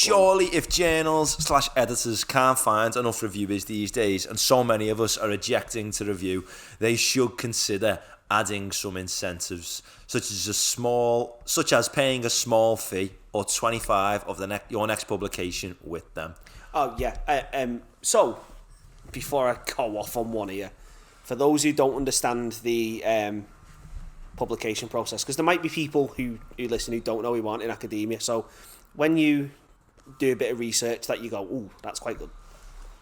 Surely, if journals/editors can't find enough reviewers these days, and so many of us are ejecting to review, they should consider adding some incentives, such as paying a small fee or 25 of your next publication with them. Oh yeah. So before I go off on one here, for those who don't understand the publication process, because there might be people who listen who don't know who aren't in academia. So when you do a bit of research that you go, ooh, that's quite good.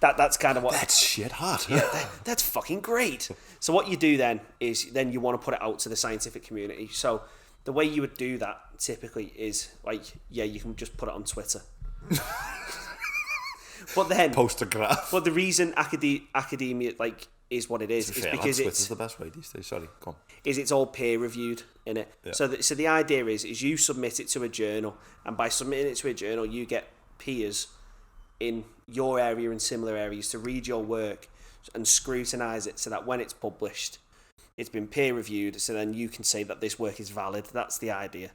That's kind of what... That's shit hot. Yeah, that's fucking great. So what you do then is then you want to put it out to the scientific community. So the way you would do that typically is like, yeah, you can just put it on Twitter. But then... Post a graph. But the reason academia like is what it is because Twitter's the best way these days. Sorry, go on. Is it's all peer reviewed in it. Yeah. So the idea is you submit it to a journal, and by submitting it to a journal, you get peers in your area and similar areas to read your work and scrutinise it, so that when it's published, it's been peer reviewed. So then you can say that this work is valid. That's the idea.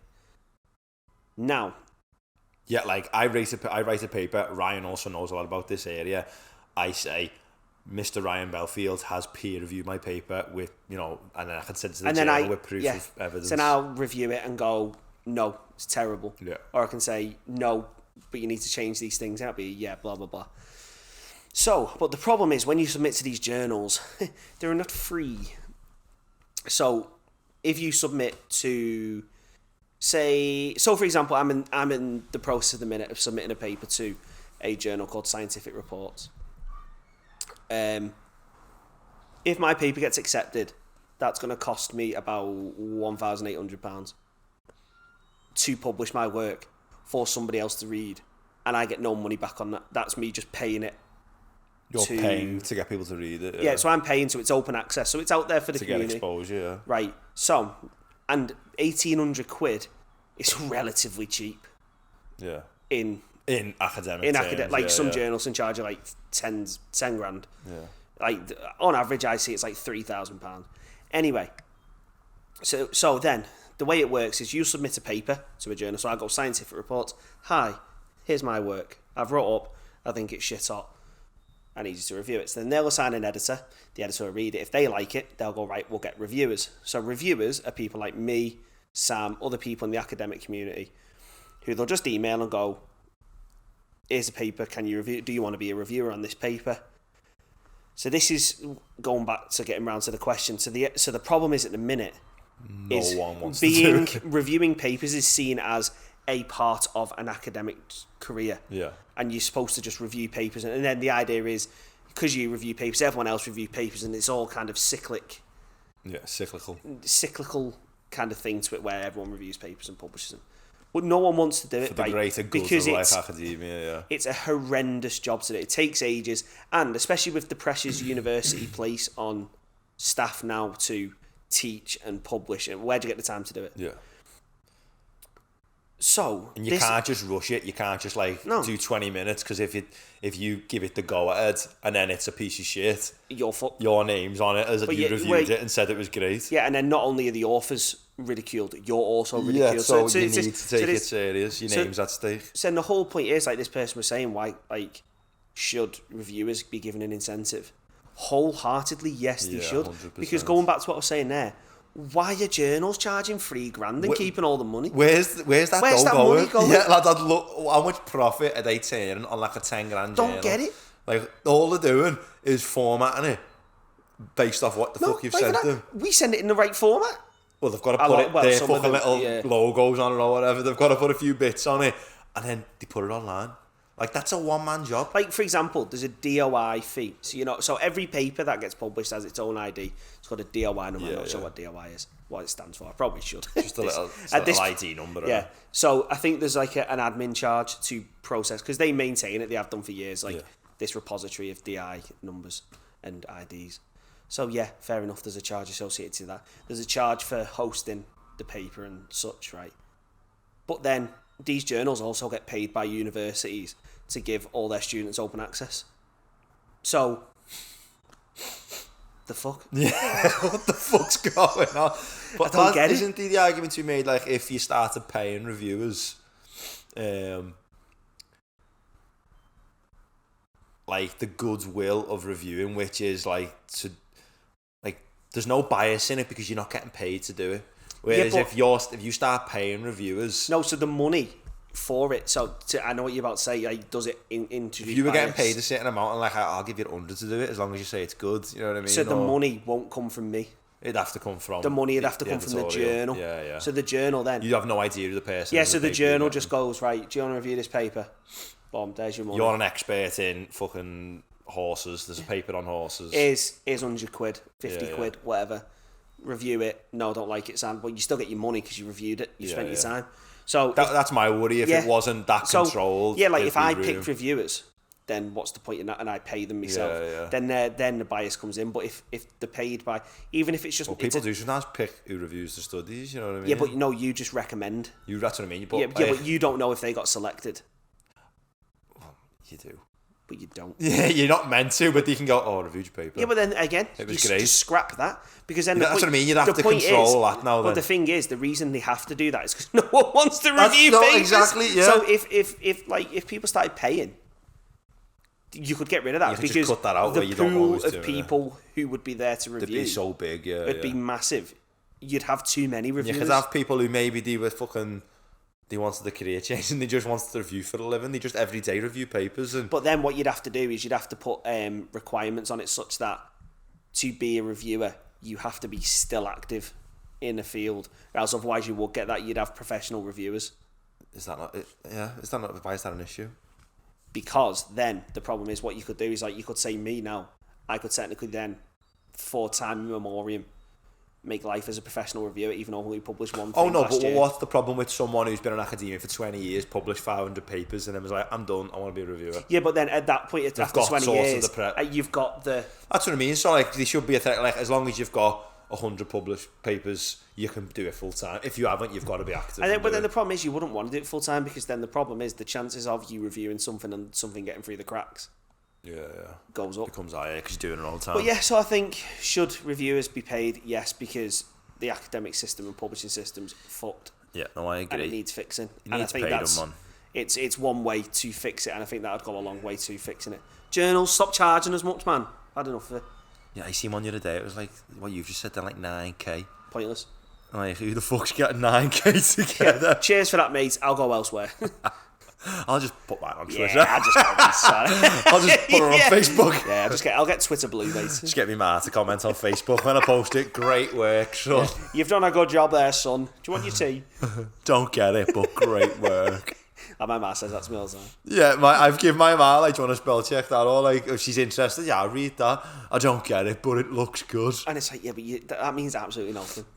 Now. Yeah, like I write a paper. Ryan also knows a lot about this area. I say, Mr. Ryan Belfield has peer reviewed my paper with, and then I can send it to the journal with proof of evidence. So then I'll review it and go, no, it's terrible. Yeah. Or I can say, no, but you need to change these things. And I'll be, yeah, blah, blah, blah. So, but the problem is when you submit to these journals, they're not free. So if you submit to, say, so for example, I'm in the process at the minute of submitting a paper to a journal called Scientific Reports. If my paper gets accepted, that's going to cost me about £1,800 to publish my work for somebody else to read, and I get no money back on that. That's me just paying it. You're paying to get people to read it. Yeah, so I'm paying, so it's open access, so it's out there for the community. To get exposure, yeah. Right, so, and £1,800 is relatively cheap. Yeah. In academic terms, like some journals can charge you like 10 grand. Yeah. Like on average, I see it's like £3,000. Anyway, so then the way it works is you submit a paper to a journal. So I go Scientific Reports. Hi, here's my work. I've wrote up. I think it's shit hot. I need you to review it. So then they'll assign an editor. The editor will read it. If they like it, they'll go, right, we'll get reviewers. So reviewers are people like me, Sam, other people in the academic community, who they'll just email and go, here's a paper, can you review? Do you want to be a reviewer on this paper? So this is going back to getting around to the question. So the problem is at the minute, no one wants to do it. Reviewing papers is seen as a part of an academic career. Yeah. And you're supposed to just review papers. And then the idea is, because you review papers, everyone else review papers, and it's all kind of cyclical. Yeah, cyclical. Cyclical kind of thing to it, where everyone reviews papers and publishes them. But no one wants to do it for the greater good of life academia. Yeah, it's a horrendous job to do. It takes ages, and especially with the pressures university place on staff now to teach and publish, and where do you get the time to do it? Yeah. So and you can't just rush it. You can't just do 20 minutes, because if you give it the go ahead and then it's a piece of shit, your name's on it as if you reviewed it and said it was great. Yeah, and then not only are the authors ridiculed, you're also ridiculed. Yeah, so you need to take it serious. Your name's at stake. So the whole point is, like this person was saying, why should reviewers be given an incentive? Wholeheartedly, yes, they should. 100%. Because going back to what I was saying there, why are journals charging $3,000 and keeping all the money? Where's that money going? Yeah, look, how much profit are they turning on like a 10 grand journal? Don't get it. Like, all they're doing is formatting it based off what the fuck you've sent them. We send it in the right format. Well, they've got to put their fucking little logos on it or whatever. They've got to put a few bits on it, and then they put it online. Like, that's a one-man job. Like, for example, there's a DOI fee. So every paper that gets published has its own ID. It's got a DOI number. I'm not sure what DOI is, what it stands for. I probably should. Just a little ID number. Yeah. So I think there's like an admin charge to process, because they maintain it. They have done for years, this repository of DI numbers and IDs. So yeah, fair enough. There's a charge associated to that. There's a charge for hosting the paper and such, right? But then these journals also get paid by universities to give all their students open access. So, the fuck? Yeah, what the fuck's going on? But I don't get it. Isn't the argument to be made, like, if you started paying reviewers, like the goodwill of reviewing, which is like to like there's no bias in it because you're not getting paid to do it. Whereas if you start paying reviewers, no, so the money for it. So I know what you're about to say. Like, does it introduce? if you were bias? getting paid a certain amount, and like I'll give you 100 to do it as long as you say it's good. You know what I mean? So the money won't come from me. It'd have to come from the money. It'd have to come from the journal. Yeah. So the journal then. You have no idea who the person. Yeah. is So the paper journal you're just goes, right. Do you want to review this paper? Boom. There's your money. You're an expert in fucking horses. There's a paper on horses. Is £100, 50 quid, whatever. Review it. No, I don't like it, Sam. But you still get your money because you reviewed it. You spent your time. So that's my worry. If it wasn't that controlled, yeah, like if I picked reviewers, then what's the point in that? And I pay them myself. Then the bias comes in. But if they're paid by, even if it's just people do sometimes pick who reviews the studies. You know what I mean? Yeah, but no, you just recommend. That's what I mean. But you don't know if they got selected. Well, you do. But you don't. Yeah, you're not meant to, but you can go, reviewed your paper. Yeah, but then again, it was you great. Just scrap that. Because then that's what I mean, you'd have to control that now. But the thing is, the reason they have to do that is because no one wants to review papers. Exactly, yeah. So if people started paying, you could get rid of that. You could because just cut that out the where you don't know pool of people who would be there to review would be so big, it'd be massive. You'd have too many reviewers. You could have people who maybe they wanted the career change and they just wanted to review for a living. They just everyday review papers. But then what you'd have to do is you'd have to put requirements on it such that to be a reviewer, you have to be still active in the field. Else otherwise you would get that you'd have professional reviewers. Is that not? Why is that an issue? Because then the problem is what you could do is like you could say me now. I could technically then, for time in memoriam, make life as a professional reviewer, even though we published one thing last year. What's the problem with someone who's been in academia for 20 years, published 500 papers, and then was like, I'm done, I want to be a reviewer? Yeah, but then at that point, after 20 years, you've got the... That's what I mean. So, like, there should be like, as long as you've got 100 published papers, you can do it full time. If you haven't, you've got to be active. But then the problem is you wouldn't want to do it full time because then the problem is the chances of you reviewing something and something getting through the cracks goes up. Becomes higher because you're doing it all the time. But yeah, so I think, should reviewers be paid? Yes, because the academic system and publishing system's fucked. Yeah, no, I agree. And it needs fixing. You need to pay them, man. It's one way to fix it, and I think that would go a long way to fixing it. Journals, stop charging as much, man. I don't know for... Yeah, I seen one the other day. It was like what you've just said. They're like 9k. Pointless. Like who the fuck's getting 9k together? Yeah, cheers for that, mate. I'll go elsewhere. I'll just put that on Twitter. Yeah, I'll just put it on Facebook. Yeah, I'll get Twitter blue, mate. Just get me ma to comment on Facebook when I post it. Great work, son. Yeah. You've done a good job there, son. Do you want your tea? Don't get it, but great work. And my ma says that to me all the time. Yeah, I've given my ma, like, do you want to spell check that? Or, like, if she's interested, yeah, I'll read that. I don't get it, but it looks good. And it's like, yeah, but that means absolutely nothing. Yeah.